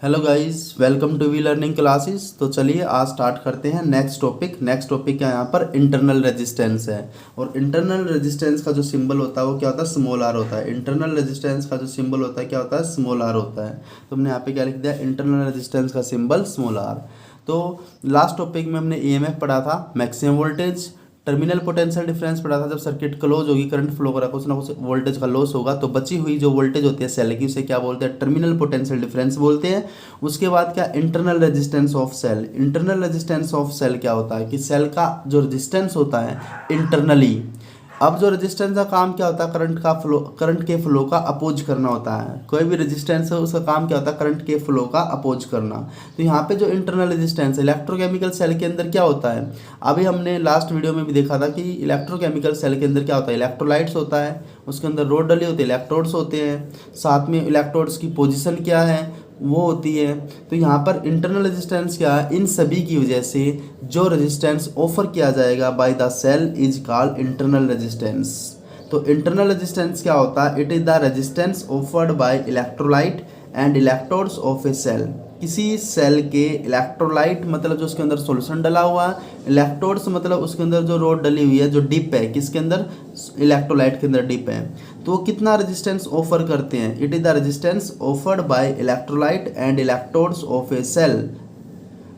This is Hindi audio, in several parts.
Hello guys, welcome to V learning classes. तो चलिए आज स्टार्ट करते हैं नेक्स्ट टॉपिक क्या यहाँ पर इंटरनल रेजिस्टेंस है। और इंटरनल रेजिस्टेंस का जो सिंबल होता है वो क्या होता है, स्मॉल आर होता है। इंटरनल रेजिस्टेंस का जो सिंबल होता है क्या होता है, स्मॉल आर होता है। तो हमने यहाँ पे क्या लिख दिया, इंटरनल रेजिस्टेंस का सिंबल स्मॉल आर। तो लास्ट टॉपिक में हमने ईएमएफ पढ़ा था, maximum voltage, terminal potential difference पढ़ा था। जब सर्किट क्लोज होगी, करंट फ्लो करा, कुछ ना कुछ वोल्टेज का लॉस होगा, तो बची हुई जो वोल्टेज होती है सेल की, उसे क्या बोलते हैं, टर्मिनल पोटेंशियल डिफरेंस बोलते हैं। उसके बाद क्या, internal resistance of cell. Internal resistance of cell क्या होता है कि सेल का जो रेजिस्टेंस होता है इंटरनली। अब जो रेजिस्टेंस का काम क्या होता है, करंट के फ्लो का अपोज करना होता है। कोई भी रेजिस्टेंस है उसका काम क्या होता है, करंट के फ्लो का अपोज करना। तो यहाँ पे जो इंटरनल रेजिस्टेंस है इलेक्ट्रोकेमिकल सेल के अंदर क्या होता है, अभी हमने लास्ट वीडियो में भी देखा था कि इलेक्ट्रोकेमिकल सेल के अंदर क्या होता है, इलेक्ट्रोलाइट्स होता है, उसके अंदर रोड डली होती है, इलेक्ट्रोड्स होते हैं, साथ में इलेक्ट्रोड्स की पोजिशन क्या है वो होती है। तो यहाँ पर इंटरनल रेजिस्टेंस क्या है, इन सभी की वजह से जो रेजिस्टेंस ऑफर किया जाएगा by the cell is called internal resistance. तो इंटरनल रेजिस्टेंस क्या होता है, it is the resistance offered by electrolyte and electrodes of a cell. किसी सेल के इलेक्ट्रोलाइट मतलब जो उसके अंदर सॉल्यूशन डला हुआ है, इलेक्ट्रोड्स मतलब उसके अंदर जो रोड डली हुई है, जो डिप है किसके अंदर, इलेक्ट्रोलाइट के अंदर डिप है। तो वो कितना रेजिस्टेंस ऑफर करते हैं, it is the resistance offered by electrolyte and electrodes of a cell.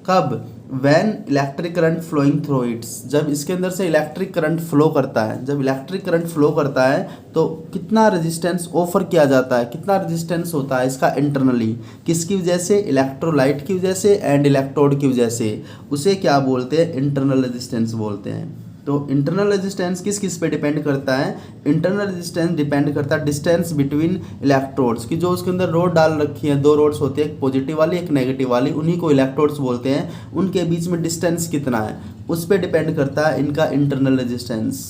कब, when electric current flowing through its, जब इसके अंदर से इलेक्ट्रिक करंट फ्लो करता है। जब इलेक्ट्रिक करंट फ्लो करता है तो कितना रेजिस्टेंस ऑफर किया जाता है, कितना रेजिस्टेंस होता है इसका इंटरनली, किसकी वजह से, इलेक्ट्रोलाइट की वजह से एंड इलेक्ट्रोड की वजह से, उसे क्या बोलते हैं, इंटरनल रेजिस्टेंस बोलते हैं। तो इंटरनल रेजिस्टेंस किस किस पे डिपेंड करता है, इंटरनल रेजिस्टेंस डिपेंड करता है डिस्टेंस बिटवीन इलेक्ट्रोड्स की। जो उसके अंदर रोड डाल रखी है, दो रोड्स होती है, एक पॉजिटिव वाली एक नेगेटिव वाली, उन्हीं को इलेक्ट्रोड्स बोलते हैं। उनके बीच में डिस्टेंस कितना है उस पर डिपेंड करता है इनका इंटरनल रेजिस्टेंस।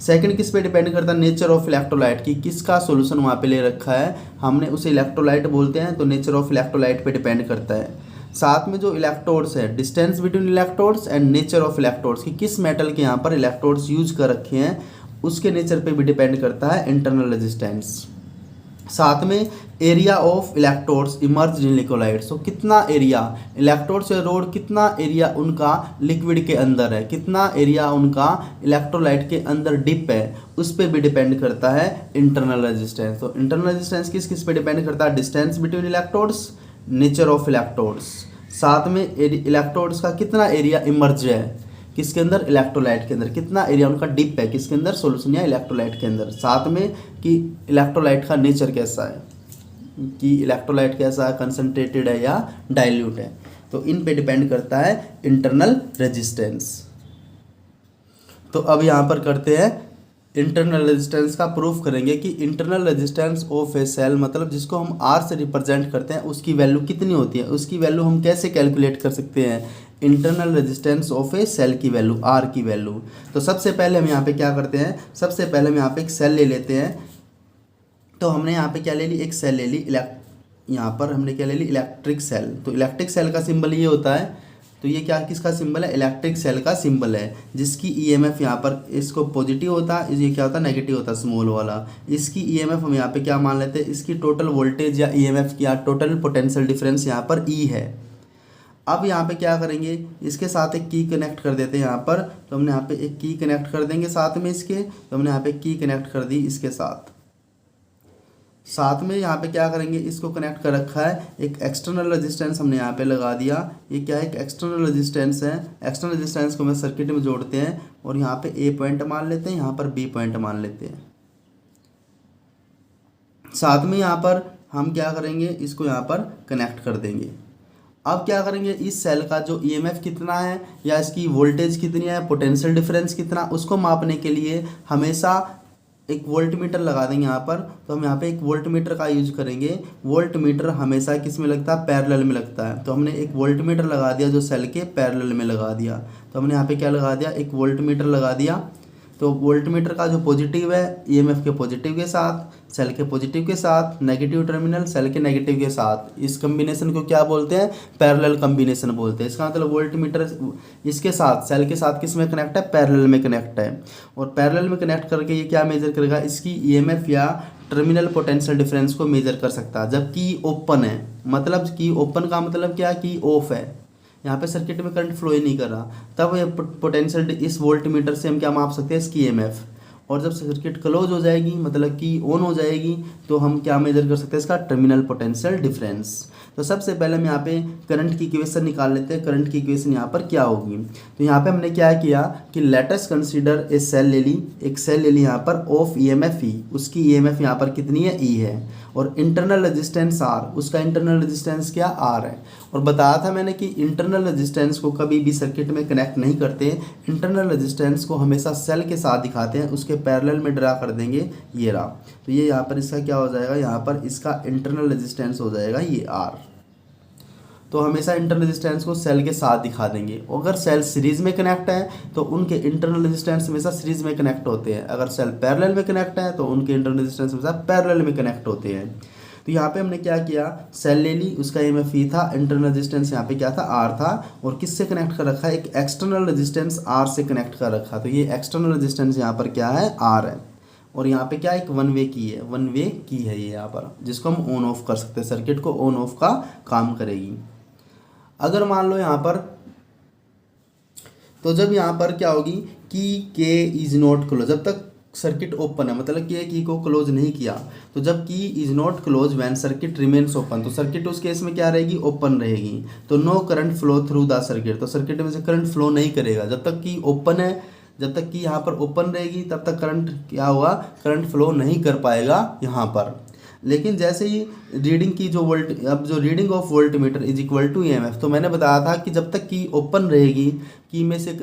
सेकंड किस पे डिपेंड करता है, नेचर ऑफ इलेक्ट्रोलाइट की, किसका सॉल्यूशन वहाँ पे ले रखा है, हमने उसे इलेक्ट्रोलाइट बोलते हैं, तो नेचर ऑफ इलेक्ट्रोलाइट पे डिपेंड करता है। साथ में जो इलेक्ट्रोड्स है, distance between electrodes and nature of electrodes की, किस मेटल के यहाँ पर इलेक्ट्रोड्स यूज कर रखे हैं उसके नेचर पे भी डिपेंड करता है इंटरनल रेजिस्टेंस। साथ में area of electrodes emerge in liquid, तो कितना एरिया इलेक्ट्रोड से रोड, कितना एरिया उनका लिक्विड के अंदर है, कितना एरिया उनका इलेक्ट्रोलाइट के अंदर डिप है, उस पर भी डिपेंड करता है इंटरनल रेजिस्टेंस। तो इंटरनल रेजिस्टेंस किस किस पे डिपेंड करता है, distance between electrodes, nature of electrodes, साथ में इलेक्ट्रोड्स का कितना एरिया इमर्ज है किसके अंदर, इलेक्ट्रोलाइट के अंदर, कितना एरिया उनका डिप है किसके अंदर, सॉल्यूशन या इलेक्ट्रोलाइट के अंदर, साथ में कि इलेक्ट्रोलाइट का नेचर कैसा है, कि इलेक्ट्रोलाइट कैसा है, कंसंट्रेटेड है या डाइल्यूट है। तो इन पे डिपेंड करता है इंटरनल रेजिस्टेंस। तो अब यहाँ पर करते हैं इंटरनल रेजिस्टेंस का प्रूफ करेंगे कि internal resistance of a cell मतलब जिसको हम आर से रिप्रेजेंट करते हैं उसकी वैल्यू कितनी होती है, उसकी वैल्यू हम कैसे कैलकुलेट कर सकते हैं, internal resistance of a cell की वैल्यू, आर की वैल्यू। तो सबसे पहले हम यहाँ पे क्या करते हैं, सबसे पहले हम यहाँ पे एक सेल ले लेते हैं। तो हमने यहाँ पे क्या ले ली, एक सेल ले ली, यहाँ पर हमने क्या ले ली, इलेक्ट्रिक सेल। तो इलेक्ट्रिक सेल का सिंबल ये होता है, तो ये क्या किसका सिंबल है, इलेक्ट्रिक सेल का सिंबल है, जिसकी ईएमएफ यहाँ पर इसको पॉजिटिव होता है, ये क्या होता है, नेगेटिव होता है, स्मॉल वाला। इसकी ईएमएफ हम यहाँ पे क्या मान लेते हैं, इसकी टोटल वोल्टेज या ईएमएफ की टोटल पोटेंशियल डिफरेंस यहाँ पर ई है। अब यहाँ पे क्या करेंगे, इसके साथ एक की कनेक्ट कर देते हैं यहाँ पर। तो हमने यहाँ पे एक की कनेक्ट कर देंगे साथ में इसके, तो हमने यहाँ पे की कनेक्ट कर दी इसके साथ में यहाँ पे क्या करेंगे, इसको कनेक्ट कर रखा है, एक एक्सटर्नल रेजिस्टेंस हमने यहाँ पे लगा दिया। ये क्या है, एक एक्सटर्नल रेजिस्टेंस है। एक्सटर्नल रेजिस्टेंस को मैं सर्किट में जोड़ते हैं और यहाँ पे ए पॉइंट मान लेते हैं, यहाँ पर बी पॉइंट मान लेते हैं। साथ में यहाँ पर हम क्या करेंगे, इसको यहाँ पर कनेक्ट कर देंगे। अब क्या करेंगे, इस सेल का जो ईएमएफ कितना है या इसकी वोल्टेज कितनी है, पोटेंशियल डिफरेंस कितना, उसको मापने के लिए हमेशा एक वोल्ट मीटर लगा देंगे यहाँ पर। तो हम यहाँ पे एक वोल्ट मीटर का यूज करेंगे। वोल्ट मीटर हमेशा किस में लगता है, पैरेलल में लगता है। तो हमने एक वोल्ट मीटर लगा दिया जो सेल के पैरेलल में लगा दिया। तो हमने यहाँ पे क्या लगा दिया, एक वोल्ट मीटर लगा दिया। तो वोल्ट मीटर का जो पॉजिटिव है ईएमएफ के पॉजिटिव के साथ, सेल के पॉजिटिव के साथ, नेगेटिव टर्मिनल सेल के नेगेटिव के साथ, इस कम्बिनेशन को क्या बोलते हैं, पैरेलल कम्बिनेशन बोलते हैं। इसका मतलब वोल्ट मीटर इसके साथ, सेल के साथ किस में कनेक्ट है, पैरेलल में कनेक्ट है। और पैरेलल में कनेक्ट करके ये क्या मेजर करेगा, इसकी ईएमएफ या टर्मिनल पोटेंशियल डिफरेंस को मेजर कर सकता है। जब की ओपन है, मतलब की ओपन का मतलब क्या, की ऑफ है, यहाँ पे सर्किट में करंट फ्लो ही नहीं कर रहा, तब ये पोटेंशियल इस वोल्ट मीटर से हम क्या माप सकते हैं, इसकी ईएमएफ। और जब सर्किट क्लोज हो जाएगी, मतलब कि ऑन हो जाएगी, तो हम क्या मेजर कर सकते हैं, इसका टर्मिनल पोटेंशियल डिफरेंस। तो सबसे पहले हम यहाँ पे करंट की इक्वेशन निकाल लेते हैं। करंट की इक्वेशन यहाँ पर क्या होगी, तो यहाँ पे हमने क्या किया कि let us consider a cell ले ली, एक सेल ले ली यहाँ पर ऑफ ईएमएफ ई, उसकी ईएमएफ यहाँ पर कितनी है, ई है, और इंटरनल रेजिस्टेंस आर, उसका इंटरनल रेजिस्टेंस क्या, आर है। और बताया था मैंने कि इंटरनल रेजिस्टेंस को कभी भी सर्किट में कनेक्ट नहीं करते, इंटरनल रेजिस्टेंस को हमेशा सेल के साथ दिखाते हैं, उसके पैरेलल में ड्रा कर देंगे, ये रहा। तो ये यहाँ पर इसका क्या हो जाएगा, यहाँ पर इसका इंटरनल रेजिस्टेंस हो जाएगा ये आर। तो हमेशा इंटरनल रेजिस्टेंस को सेल के साथ दिखा देंगे। अगर सेल सीरीज में कनेक्ट है तो उनके इंटरनल रेजिस्टेंस हमेशा सीरीज में कनेक्ट होते हैं, अगर सेल पैरेलल में कनेक्ट है तो उनके इंटरनल रेजिस्टेंस हमेशा पैरेलल में कनेक्ट होते हैं। तो यहाँ पे हमने क्या किया, सेल ले ली, उसका ईएमएफ ई था, इंटरनल रेजिस्टेंस यहाँ पे क्या था, आर था, और किससे कनेक्ट कर रखा है, एक एक्सटर्नल रेजिस्टेंस आर से कनेक्ट कर रखा। तो ये एक्सटर्नल रेजिस्टेंस यहाँ पर क्या है, आर है, और यहाँ पे क्या एक वन वे की है, वन वे की है ये यहाँ पर, जिसको हम ऑन ऑफ कर सकते हैं, सर्किट को ऑन ऑफ का काम करेगी। अगर मान लो यहाँ पर, तो जब यहाँ पर क्या होगी कि के इज नॉट क्लोज, जब तक सर्किट ओपन है, मतलब कि की को क्लोज नहीं किया, तो जब key is not close when circuit remains open, तो सर्किट उस केस में क्या रहेगी, ओपन रहेगी। तो no current flow through the circuit, तो सर्किट में से करंट फ्लो नहीं करेगा जब तक की ओपन है, जब तक कि यहाँ पर ओपन रहेगी तब तक करंट क्या हुआ, करंट फ्लो नहीं कर पाएगा यहाँ पर। लेकिन जैसे ही रीडिंग की जो वोल्ट, अब जो reading of volt meter is equal to EMF, तो मैंने बताया था कि जब तक की ओपन रहेगी, की में से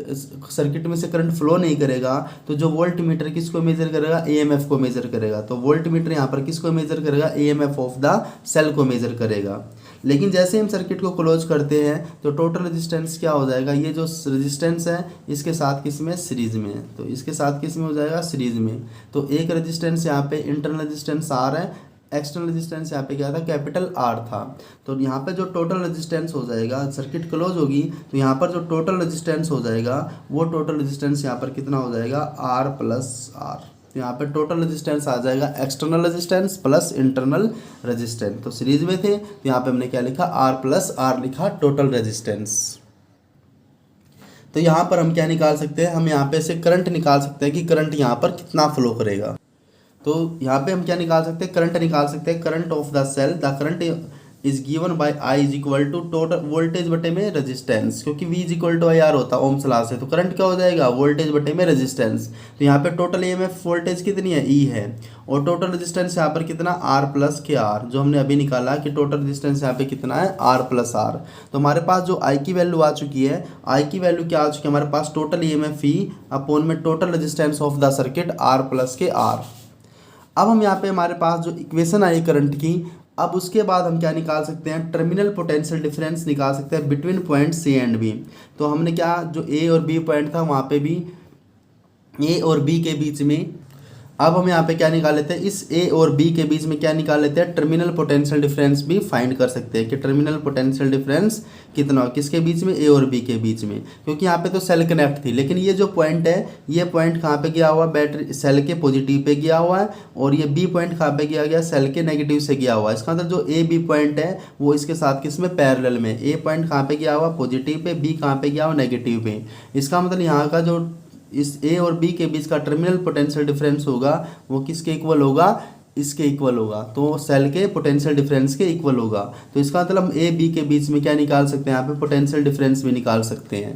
सर्किट में से करंट फ्लो नहीं करेगा, तो जो वोल्ट मीटर किसको मेजर करेगा, ईएमएफ को मेजर करेगा। तो वोल्ट मीटर यहाँ पर किसको मेजर करेगा, ईएमएफ ऑफ द सेल को मेजर करेगा। लेकिन जैसे हम सर्किट को क्लोज करते हैं तो टोटल रेजिस्टेंस क्या हो जाएगा, ये जो रेजिस्टेंस है इसके साथ किस में, सीरीज में, तो इसके साथ किस में हो जाएगा, सीरीज में। तो एक रेजिस्टेंस यहाँ पे इंटरनल रेजिस्टेंस आर है, एक्सटर्नल रेजिस्टेंस यहाँ पे क्या था, कैपिटल आर था। तो यहाँ पे जो टोटल रेजिस्टेंस हो जाएगा, सर्किट क्लोज होगी तो यहाँ पर जो टोटल रेजिस्टेंस हो जाएगा, वो टोटल रेजिस्टेंस यहाँ पर कितना हो जाएगा, आर प्लस आर। तो यहाँ पे टोटल रेजिस्टेंस आ जाएगा external resistance plus internal resistance. तो सीरीज में थे तो यहाँ पे हमने क्या लिखा, आर प्लस आर लिखा, टोटल रेजिस्टेंस। तो यहाँ पर हम क्या निकाल सकते हैं, हम यहाँ पे से करंट निकाल सकते हैं कि करंट यहाँ पर कितना फ्लो करेगा। तो यहाँ पे हम क्या निकाल सकते हैं, करंट निकाल सकते हैं, current of the cell, the current is given by I is equal to total voltage बटे में रेजिस्टेंस, क्योंकि V is equal to I R होता है ओम्स लॉ से। तो करंट क्या हो जाएगा, वोल्टेज बटे में रेजिस्टेंस। तो यहाँ पे टोटल ईएमएफ वोल्टेज कितनी है, ई है, और टोटल रेजिस्टेंस यहाँ पर कितना, आर प्लस के आर, जो हमने अभी निकाला कि टोटल रेजिस्टेंस यहाँ पे कितना है, आर प्लस आर। तो हमारे पास जो आई की वैल्यू आ चुकी है, आई की वैल्यू क्या आ चुकी है हमारे पास, टोटल ईएमएफ ई अपॉन में total resistance of the circuit R plus के आर। अब हम यहाँ पे हमारे पास जो इक्वेशन आई करंट की, अब उसके बाद हम क्या निकाल सकते हैं, टर्मिनल पोटेंशियल डिफरेंस निकाल सकते हैं between point C and B. तो हमने क्या, जो ए और बी पॉइंट था वहाँ पे भी ए और बी के बीच में, अब हम यहाँ पे क्या निकाल लेते हैं, इस ए और बी के बीच में क्या निकाल लेते हैं, टर्मिनल पोटेंशियल डिफरेंस भी फाइंड कर सकते हैं कि टर्मिनल पोटेंशियल डिफरेंस कितना हो, किसके बीच में, ए और बी के बीच में। क्योंकि यहाँ पे तो सेल कनेक्ट थी, लेकिन ये जो पॉइंट है, ये पॉइंट कहाँ पे गया हुआ, बैटरी सेल के पॉजिटिव पे गया हुआ है, और ये बी पॉइंट कहाँ पे गया सेल के नेगेटिव से गया हुआ है। इसका मतलब जो ए बी पॉइंट है वो इसके साथ किस में, पैरेलल में। ए पॉइंट कहाँ पे गया हुआ, पॉजिटिव पे, बी कहाँ पे गया हुआ, नेगेटिव पे। इसका मतलब यहाँ का जो इस ए और बी के बीच का टर्मिनल पोटेंशियल डिफरेंस होगा वो किसके इक्वल होगा, इसके इक्वल होगा, तो सेल के पोटेंशियल डिफरेंस के इक्वल होगा। तो इसका मतलब हम ए बी के बीच में क्या निकाल सकते हैं, यहाँ पे पोटेंशियल डिफरेंस भी निकाल सकते हैं।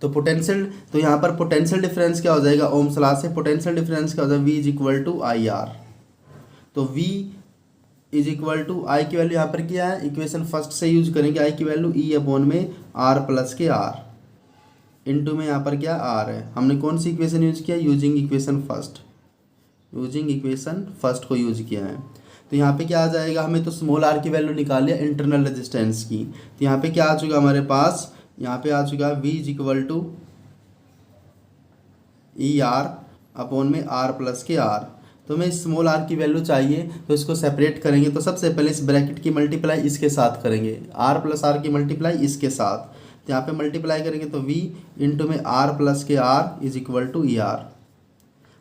तो पोटेंशियल, तो यहाँ पर पोटेंशियल डिफरेंस क्या हो जाएगा, ओम्स लॉ से पोटेंशियल डिफरेंस क्या हो जाएगा, V is equal to I R. तो V is equal to I की वैल्यू यहाँ पर क्या है, इक्वेशन फर्स्ट से यूज करेंगे, आई की वैल्यू ई अपॉन में आर प्लस के आर, इनटू में यहाँ पर क्या, आर है। हमने कौन सी इक्वेशन यूज किया, using equation first, using equation first को यूज किया है। तो यहाँ पे क्या आ जाएगा, हमें तो स्मॉल आर की वैल्यू निकाल लिया इंटरनल रेजिस्टेंस की। तो यहाँ पे क्या आ चुका हमारे पास, यहाँ पे आ चुका V is equal to E R upon में आर प्लस के आर। तो हमें स्मॉल आर की वैल्यू चाहिए, तो इसको सेपरेट करेंगे। तो सबसे पहले इस ब्रैकेट की मल्टीप्लाई इसके साथ करेंगे, आर प्लस आर की मल्टीप्लाई इसके साथ। तो यहाँ पे मल्टीप्लाई करेंगे तो v इंटू में आर प्लस के R is equal to E R.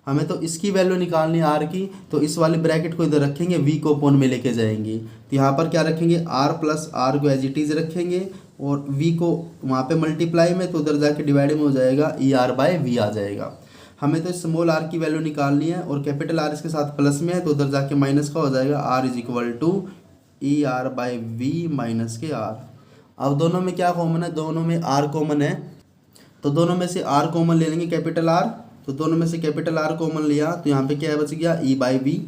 हमें तो इसकी वैल्यू निकालनी है आर की, तो इस वाली ब्रैकेट को इधर रखेंगे, वी को अपोन में लेके जाएंगे, तो यहाँ पर क्या रखेंगे आर प्लस आर को एज इट इज रखेंगे और वी को वहाँ पे मल्टीप्लाई में, तो उधर जाके डिवाइड में हो जाएगा, ई आर बाय वी आ जाएगा। हमें तो स्मॉल आर की वैल्यू निकालनी है और कैपिटल आर इसके साथ प्लस में है, तो उधर जाके माइनस का हो जाएगा, R is equal to E R by V minus K R. अब दोनों में क्या कॉमन है, दोनों में आर कॉमन है, तो दोनों में से आर कॉमन ले लेंगे कैपिटल आर, तो दोनों में से कैपिटल आर कॉमन लिया तो यहाँ पे क्या बच गया, ई बाई वी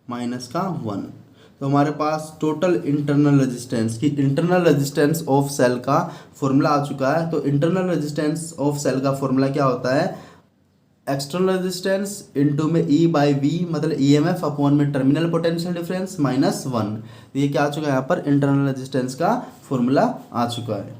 माइनस का 1। तो हमारे पास टोटल इंटरनल रेजिस्टेंस की इंटरनल रेजिस्टेंस ऑफ सेल का फॉर्मूला आ चुका है। तो इंटरनल रेजिस्टेंस ऑफ सेल का फॉर्मूला क्या होता है, एक्सटर्नल रेजिस्टेंस इनटू में ई बाई वी मतलब ईएमएफ अपॉन में टर्मिनल पोटेंशियल डिफरेंस माइनस 1। तो ये क्या आ चुका है यहाँ पर इंटरनल रेजिस्टेंस का फॉर्मूला आ चुका है।